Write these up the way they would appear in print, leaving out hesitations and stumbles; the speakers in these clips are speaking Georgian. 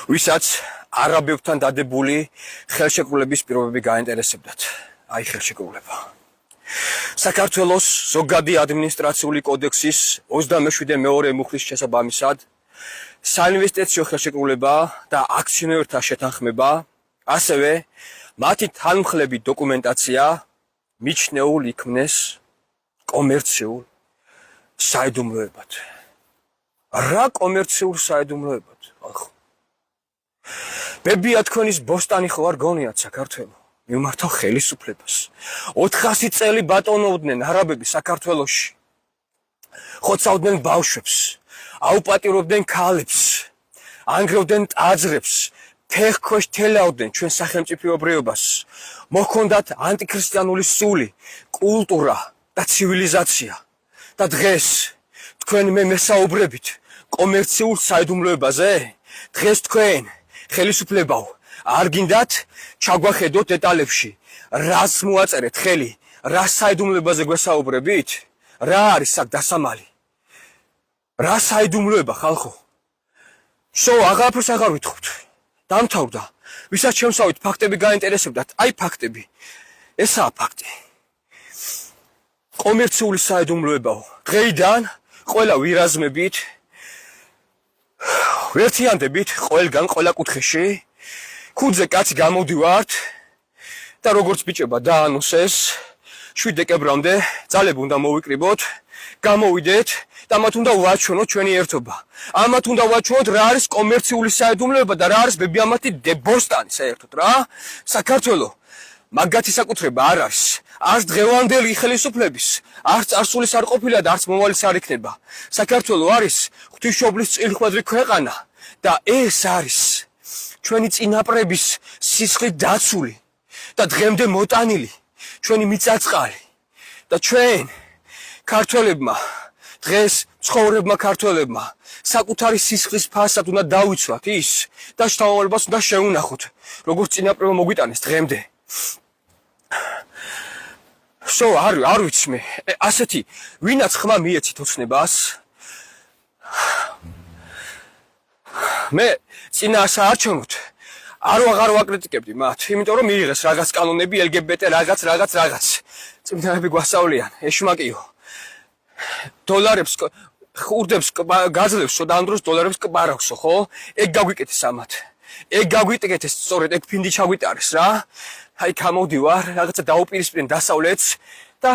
ვისაც არაბებთან დადებული ხელშეკრულების პირობები გაინტერესებდათ. აი ხელშეკრულება. საქართველოს ზოგადი ადმინისტრაციული კოდექსის 27-მე მუხლის შესაბამისად საინვესტიციო ხელშეკრულება და აქციონერთა შეთანხმება, ასევე მათი თანმხლები დოკუმენტაცია მიჩნეულ იქნეს კომერციულ საიდუმლოებად. რა კომერციულ საიდუმლოებად? ახ ბებია თქვენის ბოსტანი ხო არ გონიათ საქართველო? მიმართავ ხელისუფლებას. 400 წელი ბატონობდნენ არაბები საქართველოში. ხოცავდნენ ბავშვებს, აუპატიურებდნენ ქალებს, ანგრევდნენ ტაძრებს, ფეხქვეშ თელავდნენ ჩვენ სახელმწიფოებრიობას. მოჰქონდათ ანტიქრისტიანული სული, კულტურა და ცივილიზაცია. და დღეს თქვენ მე მესაუბრებით კომერციულ საიდუმლოებაზე? დღეს თქვენ ხელისუფლებაო, არ გინდათ ჩაგვახედოთ დეტალებში, რას მოაწერეთ ხელი, რა საიდუმლოებაზე გვესაუბრებით? რა არის აქ დასამალი? რა საიდუმლოება ხალხო? აღარაფერს აღარ ვითხოვთ. დამთავრდა. ვისაც შემსავით ფაქტები გაინტერესებდათ, აი ფაქტები. ესაა ფაქტი. კომერციული საიდუმლოებაო. დღეიდან ყველა ვირაზმებით, ვერთიანდებით ყველგან ყველა კუთხეში, ქუდზე კაცი გამოდივართ და როგორც ბიჭება დაანუსეს 7 დეკემბრამდე ძალები უნდა მოვიკრიბოთ, გამოვიდეთ და მათ უნდა ვაჩვენოთ ჩვენი ერთობა. ამათ უნდა ვაჩვენოთ რა არის კომერციული საიდუმლოება და რა არის ბებიამათი დებოსტანი საერთოდ რა. საქართველო მაგათი საკუთრება არ არის. არც დღევანდელი ხელისუფლების, არც წარსულის არ ყოფილა და არც მომავალის არ იქნება. საქართველო არის ღვთისმშობლის წილხვედრი ქვეყანა და ეს არის ჩვენი წინაპრების სისხლით დაცული და დღემდე მოტანილი ჩვენი მიწაწყალი და ჩვენ ქართველებმა დღეს ცხოვრებმა ქართველებმა საკუთარი სისხლის ფასად უნდა დავიცვათ ის და შთამომავლობას უნდა შეუნახოთ როგორც წინაპრებმა მოგვიტანეს დღემდე. არ ვიცი მე, ასეთი ვინაც ხმა მიეცით ოცნებას. მე წინა საარჩევნოთ აღარ ვაკრიტიკებდი მათ, იმიტომ რომ მიიღეს რაღაც კანონები LGBT რაღაც. წმინდანები გვასწავლიან, ეშმაკიო. დოლარებს ხურდებს გაძლევს და ამ დროს დოლარებს კბარავსო, ხო? ეგ გაგვიკეთეს ამათ. ეგ გაგვიკეთეს სწორედ ეგ ფინდი ჩაგვიტარეს რა. აი გამოდივარ, რაღაცა დაუპირისპირენ დასავლეთს და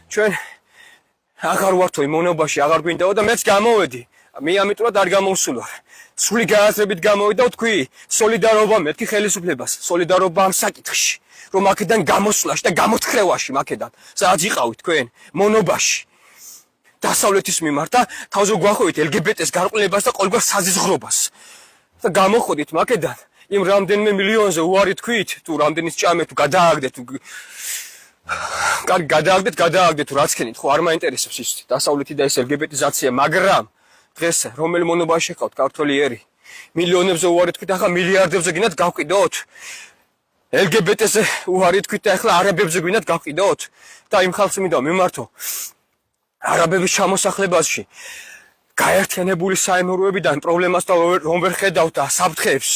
ჩვენ აღარ ვართო იმ მონობაში, აღარ გვინდაო და მეც გამოვედი. მე ამიტომაც არ გამოვსულ ვარ. სული გააზრებით გამოვიდა თქვი, სოლიდარობა მეთქი ხელისუფლებას, სოლიდარობა ამ საკითხში, რომ აქედან გამოსვლაში და გამოთხრევაში აქედან, სადაც იყავით თქვენ, მონობაში. დასავლეთის მიმართ და თავზე გვახოვით LGBT-ს გარყვნილებას და ყოველგვარ საზიზღრობას. და გამოხოდით აქედან იმ რამდენიმე მილიონზე უარი თქვით, თუ რამდენის ჭამეთ, თუ გადააგდეთ, თუ კარგი გადააგდეთ, თუ რაც ქენით, ხო არ მაინტერესებს ის დასავლეთი და ეს LGBT-ზაცია, მაგრამ დღეს რომელი მონობაში ხავთ ქართველი ერი? მილიონებზე უარი თქვით, ახლა მილიარდებზე გინდათ გავყიდოთ? LGBT-ზე უარი თქვით და ახლა არაბებზე გინდათ გავყიდოთ? და იმ ხალხს მინდა მიმართო არაბების ჩამოსახლებაში გაერთიანებული საემოროებიდან პრობლემას და რომ ვერ ხედავთ და საფრთხეებს.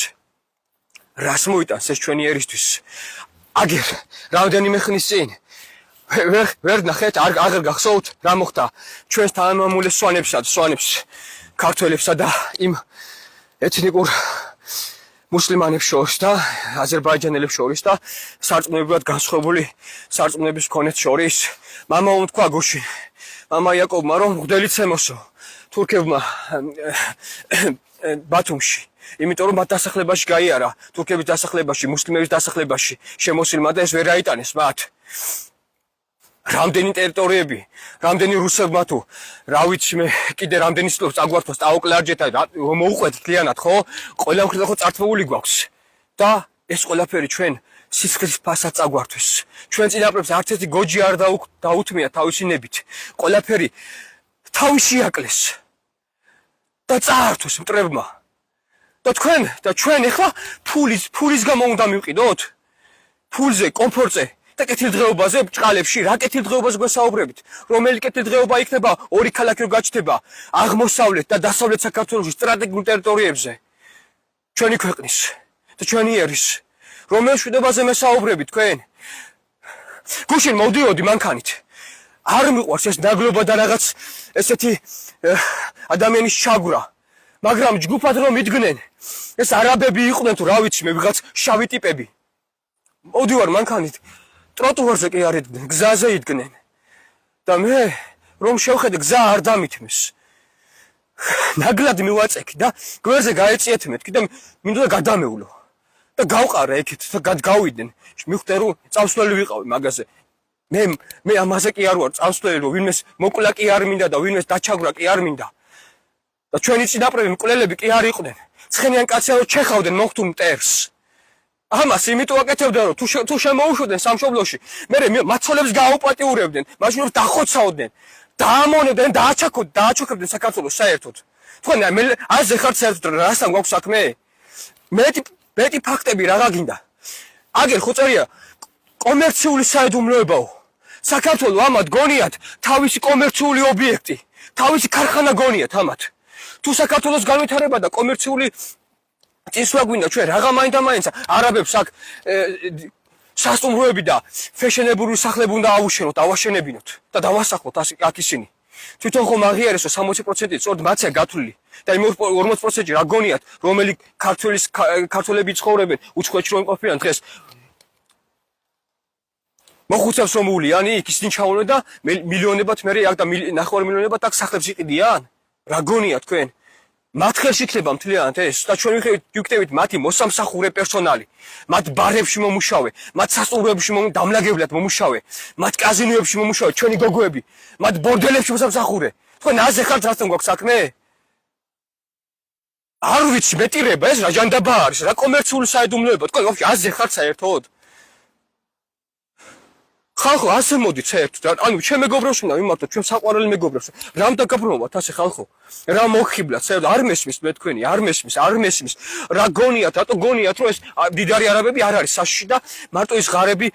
რას მოიტანს ეს ჩვენი ერისთვის? აგერ რამდენიმე ხნის წინ ვერ ნახეთ, აღარ გახსოვთ რა მოხდა ჩვენს თანამემამულეს სვანებს, ქართველებსა და იმ ეთნიკურ მუსლიმანებს შორის და აზერბაიჯანელებს შორის და სარწმუნოებრივად განსხვავებული სარწმუნოების მქონეებს შორის. მამამ თქვა გუშინ, მამა იაკობმა, რომ მღვდელი ცემოსო თურქებმა ბათუმში, იმიტომ რომ მათ დასახლებაში გაიარა, თურქების დასახლებაში, მუსლიმების დასახლებაში შემოსილმა და ეს ვერ აიტანეს მათ. რამდენი ტერიტორიები, რამდენი რუსებმა თუ რა ვიცი მე კიდე რამდენი სიტყვებს წაგვართვას ტაოკლარჯეთა მოუყვეთ ძალიანად, ხო? ყველა მხრიდან ხო წართმეული გვაქვს და ეს ყველაფერი ჩვენ სისხლის ფასად წაგვართვეს. ჩვენ წინაპრებს არც ერთი გოჯი არ დაუთმია თავისი ნებით. ყველაფერი თავისი აკლეს და წაართვეს მტრებმა. და ჩვენ ეხლა ფულის გამო უნდა მივყიდოთ? ფულზე, კომფორტზე და კეთილდღეობაზე ბჭყალებში, რა კეთილდღეობაზე გვესაუბრებით? რომელი კეთილდღეობა იქნება ორი ქალაქი რო გაჩნდება აღმოსავლეთ და დასავლეთ საქართველოს სტრატეგიულ ტერიტორიებზე? ჩვენი ქვეყნის და ჩვენი ერის რომელ მშვიდობაზე მესაუბრებით თქვენ გუშინ მოვდიოდი მანქანით არ მიყვარს ეს დაგლობა და რაღაც ესეთი ადამიანის შაგვრა მაგრამ ჯგუფად რომ იდგნენ ეს არაბები იყვნენ თუ რა ვიცი მე ვიღაც შავი ტიპები მოვდივარ მანქანით ტროტუარზე კი არ იდგნენ გზაზე იდგნენ და მე რომ შევხედე გზა არ დამითმეს ნაგლად მივაწექი და გვერდზე გაეწიეთ მეთქი და მინდოდა გადამეულო და გავყარა ეგეთ და გავიდნენ მიხვდე რომ წავსვლელი ვიყავი მაგაზე მე ამაზე კი არ ვარ წავსვლელი რომ ვინმეს მოკლა კი არ მინდა და ვინმეს დაჩაგვრა კი არ მინდა და ჩვენი წინაპრები მკვლელები კი არ იყვნენ ცხენიან კაცები რომ ჩეხავდნენ მოხდურ მტერს ამას იმიტომ აკეთებდა რომ თუ შემოუშვდნენ სამშობლოში მე მაცოლებს გააუპატიურებდნენ მაშინ დახოცავდნენ დაამონებდნენ დააჩოქებდნენ საქართველოს საერთოდ თქვენ აზე ხართ საერთოდ რასთან გვაქვს საქმე მეტი ფაქტები რაღა გინდა აგერ ხო წერია კომერციული საიდუმლოებაო საქართველოს ამათ გონიათ თავისი კომერციული ობიექტი თავისი ქარხანა გონიათ ამათ თუ საქართველოს განვითარება და კომერციული წინსვლა გვინდა ჩვენ რაღა მაინდა-მაინც არაბებს აქ სასტუმროები და ფეშენებური სახლები უნდა აუშენოთ, ავაშენებინოთ და დავასახლოთ აქ ისინი. თვითონ ხომ აღიარეს რომ 60% სწორედ მათია გათვლილი და იმ 40%-ში რა გონიათ, რომელი ქართველები ცხოვრობენ, უცხოეთში რომ იმყოფიან დღეს. მოხუცებს რომ უვლიანი, იქ ისინი ჩაულენ და მილიონებად მე აქ და 9 მილიონებად აქ სახლებს იყიდიან. რა გონიათ თქვენ? მათ ხელში იქნება მთლიანად ეს და ჩვენ ვიქნებით მათი მოსამსახურე პერსონალი, მათ ბარებში მომუშავე, მათ სასტუმროებში დამლაგებლად მომუშავე, მათ კაზინოებში მომუშავე, ჩვენი გოგოები, მათ ბორდელებში მოსამსახურე. თქვენ აზე ხართ რასთან გვაქვს საქმე? არ ვიცი, მეტირება ეს რა ჟანდაბა არის, რა კომერციული საიდუმლოება, თქვენ ვაფშე აზე ხართ საერთოდ? ხალხო ასე მოდით საერთოდ, ანუ ჩვენ მეგობრებს უნდა ვიმართოთ, ჩვენ საყვარელი მეგობრებს. რამ დაგაბრუნოთ ასე ხალხო? რა მოხიბლათ, საერთოდ არ მესმის მე თქვენი, არ მესმის. რა გონიათ, რატო გონიათ, რომ ეს დიდარი არაბები არ არის საშში და მარტო ის ღარები,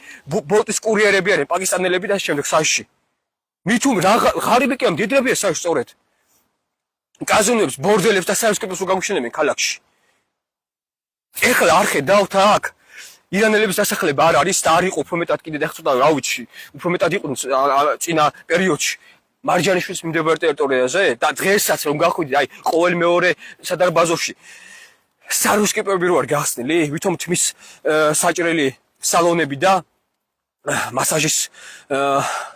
ბოლტის კურიერები არიან, პაკისტანელები და შემდეგ საშში. მით რა ღარიბი კი ამ დიდებია საშში სწორედ. კაზინოებს, ბორდელებს და საერთოდ გაგუშენებენ ქალაქში. ეხლა არ ხედავთ აქ ირანელების დასახლება არ არის და არ იყო უფრო მეტად კიდე ახლა რა ვიცი უფრო მეტად იყო წინა პერიოდში მარჯანიშვილის მიმდებარე ტერიტორიაზე და დღესაც რომ გახვიდით აი ყოველ მეორე სადარბაზოში სარუსკიპები რო არ გახსნილი ვითომ თმის საჭრელი სალონები და მასაჟის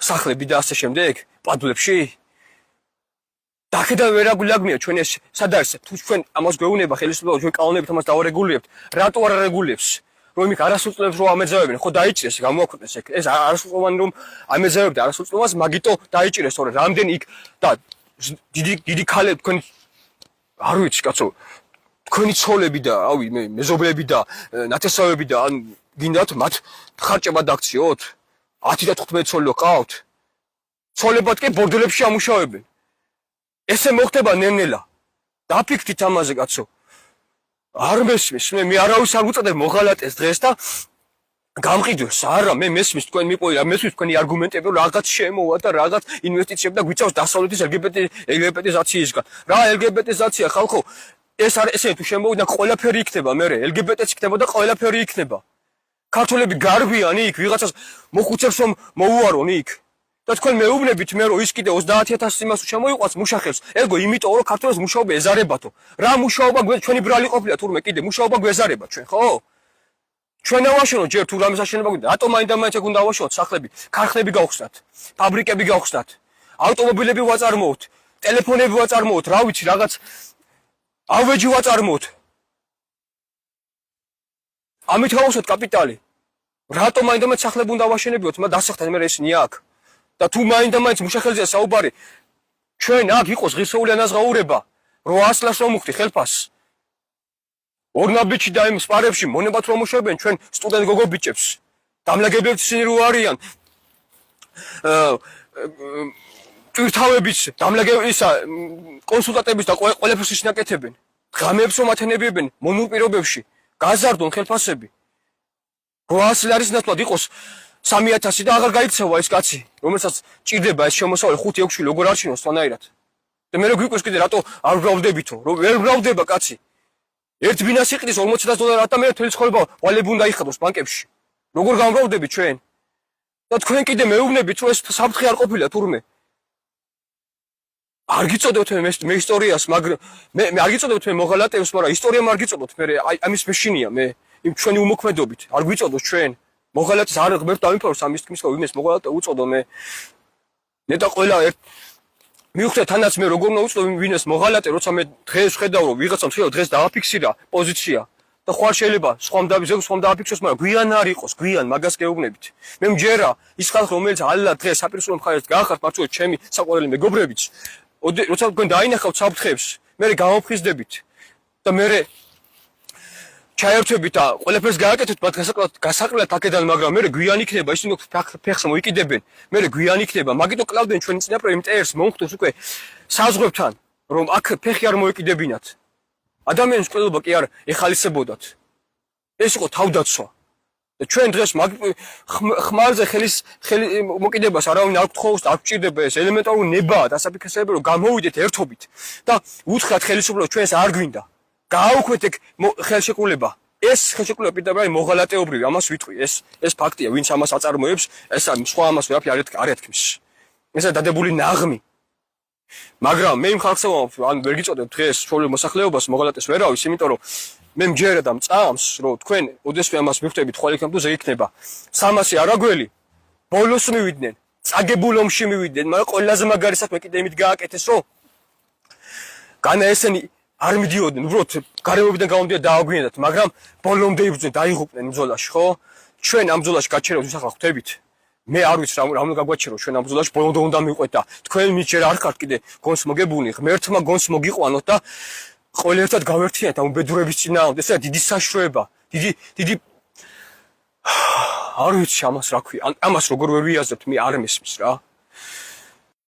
სახლები და ასე შემდეგ პადლებში და ხედავ ვერ აგულაგმია ჩვენ ეს სად არის თუ ჩვენ ამას გვეუბნება ხელისუფლება ჩვენ კანონებით ამას დავარეგულირებთ რატო არ არეგულირებს რომ იქ არასრულწლოვანს რომ ამეძავებენ, ხო დაიჭირეს, გამოაქვეყნეს ეგ. ეს არასრულწლოვანი რომ ამეძავებდა არასრულწლოვანს, მაგიტო დაიჭირეს, თორე რამდენი იქ და დიდი ქალები თქვენ არ ვიცი, კაცო, თქვენი ცოლები და, რავი, მეზობლები და ნათესავები და ან გინდათ მათ ხარჭება დაქციოთ? 10 და 15 ცოლი ყავთ. ცოლებად კი ბორდელებში ამუშავებენ. ესე მოხდება ნელ-ნელა. დაფიქრდით ამაზე, კაცო. არ მესმის მე არავის არ უწოდებ მოღალატეს დღეს და გამყიდვეს არა მე მესმის თქვენ მიყოი რა მესმის თქვენი არგუმენტები რომ რაღაც შემოვა და რაღაც ინვესტიციები და გვიწევს დასავლეთის LGBT-ზაციისგან რა LGBT-ზაცია ხალხო ეს არის ესე თუ შემოვიდა ყველაფერი იქნება მე LGBT-ც იქნება და ყველაფერი იქნება ქართველები გარბიან იქ ვიღაცას მოხუცებს რომ მოუარონ იქ და თქვენ მეუბნებით მე რომ ის კიდე 30000 იმას შემოიყვანს მუშახელს ეგო იმიტომ რომ ქართველებს მუშაობა ეზარებათო რა მუშაობა ჩვენი ბრალი ყოფილა თურმე კიდე მუშაობა გვეზარება ჩვენ ხო ჩვენ ავაშენოთ ჯერ თუ რამეს აშენება გვინდა რატომ მაინდა-მაინც ეგ უნდა ავაშენოთ სახლები ქარხნები გავხსნათ ფაბრიკები გავხსნათ ავტომობილები ვაწარმოოთ ტელეფონები ვაწარმოოთ რა ვიცი რაღაც ავეჯი ვაწარმოოთ ამით გავხსნათ კაპიტალი რატომ მაინდა-მაინც სახლები უნდა ავაშენებიოთ მაგრამ დასახთან მე ესენი აქ და თუ მაინდა-მაინც მუშახელზეა საუბარი ჩვენ აქ იყოს ღირსეული ანაზღაურება 800-ლას რომ უხდი ხელფასს ორნაბიჩი და იმ სპარებში მონებად რომ მოშევებენ ჩვენ სტუდენტ გოგო ბიჭებს დამლაგებლებს ისინი რო არიან ტვირთავების დამლაგებისა კონსულტანტების და ყველაფერს ისინი აკეთებენ ღამეებს რომ ათენებებენ მონურ პირობებში გაზარდონ ხელფასები 800 ლარის ნაცვლად იყოს 3000 და აღარ გაიქცევა ეს კაცი რომელსაც ჭირდება ეს შემოსავალი 5-6 შვილი როგორ არჩინოს სვანაირად და მე რო გვიყვეს კიდე რატო არ გრავდებითო რომ ვერ გრავდება კაცი ერთ ბინას იყიდეს $40,000 და მე თელი ცხოვრება ვალები უნდა იხადოს ბანკებში. როგორ გამრავლდებით ჩვენ? და თქვენ კიდე მეუბნებით რომ ეს საფრთხე არ ყოფილა თურმე. არ გიწოდოთ მე ისტორიას, მაგრამ მე არ გიწოდოთ მე მოღალატეებს, მაგრამ ისტორიამ არ გიწოდოთ მე აი ამის მეშინია მე იმ ჩვენი უმოქმედობით. არ გვიწოდოთ ჩვენ. მოღალატეს არ ღმერთ დავიფაროს ამის თქმის რომ იმეს მოღალატე უწოდო მე. ნეტა ყველა ერთ მივხვდეთ თანაც მე როგორ უნდა უწოდო ვინეს მოღალატე, როცა მე დღეს ხედავ რომ ვიღაცამ შეიძლება დღეს დააფიქსირა პოზიცია და ხوار შეიძლება სხვამ დააფიქსოს, მაგრამ გვიან არ იყოს, გვიან მაგას გეუბნებით. მე მჯერა ის ხალხი რომელიც ალა დღეს საპირისპირო მხარეს გაახართ მართლა ჩემი საყვარელი მეგობრებიც, როცა თქვენ დაინახავთ საფრთხეებს, მე გამოფხიზდებით და მე ჩაერთვებით და ყველაფერს გააკეთებთ მათ გასაყრელად აქედან, მაგრამ მე გვიან იქნება ისინი ფეხს მოიკიდებენ, მე გვიან იქნება, მაგიტო კლავდნენ ჩვენი წინაპრები მტერს მომხდოს უკვე საზღვრებთან, რომ აქ ფეხი არ მოიკიდებინათ. ადამიანის ყოლობა კი არ ეხალისებოდათ. ეს იყო თავდაცვა. და ჩვენ დღეს ხმალზე ხელი მოკიდებას არავინ არ გთხოვს, არ გჭირდება ეს ელემენტარული ნებაა დასაფიქსირება, რომ გამოვიდეთ ერთობით და უთხრათ ხელისუფლებას ჩვენს არ გვინდა. გააუქმეთ ეგ ხელშეკრულება. ეს ხელშეკრულება პირდაპირ მოღალატეობრივი, ამას ვიტყვი, ეს ფაქტია, ვინც ამას აწარმოებს, ეს სხვა ამას ვერაფერ არ ეთქმის. ესა დადებული ნაღმი. მაგრამ მე იმ ხალხს ან ვერ გიწოდებ დღეს ჩვეულებრივ მოსახლეობას მოღალატეს ვერავის, იმიტომ რომ მე მჯერა და მწამს, რომ თქვენ ოდესმე ამას მივხვდებით ხვალ იქნება თუ ზე იქნება. 300 არაგველი ბოლოს მივიდნენ, წაგებულ ომში მივიდნენ, მაგრამ ყველაზე მაგარი საქმე კიდე იმით გააკეთეს, რომ განა ესენი არ მიდიოდნენ, უბრალოდ გარემოებიდან გამომდია დააგვიანდათ, მაგრამ ბოლომდე იბრძვენ, დაიღუპნენ ბრძოლაში, ხო? ჩვენ ამ ბრძოლაში გაჩერებთ ვისახა ხვდებით. მე არ ვიცი რა უნდა გაგვაჩერო ჩვენ ამ ბრძოლაში, ბოლომდე უნდა მივყვეთ და თქვენ მიჩერ არ ხართ კიდე გონს მოგებულნი, ღმერთმა გონს მოგიყვანოთ და ყველა ერთად გავერთიანეთ ამ უბედურების წინააღმდეგ. ესა დიდი საშუალება, დიდი არ ვიცი ამას რა ქვია, ამას როგორ ვერ ვიაზრებთ, მე არ მესმის რა.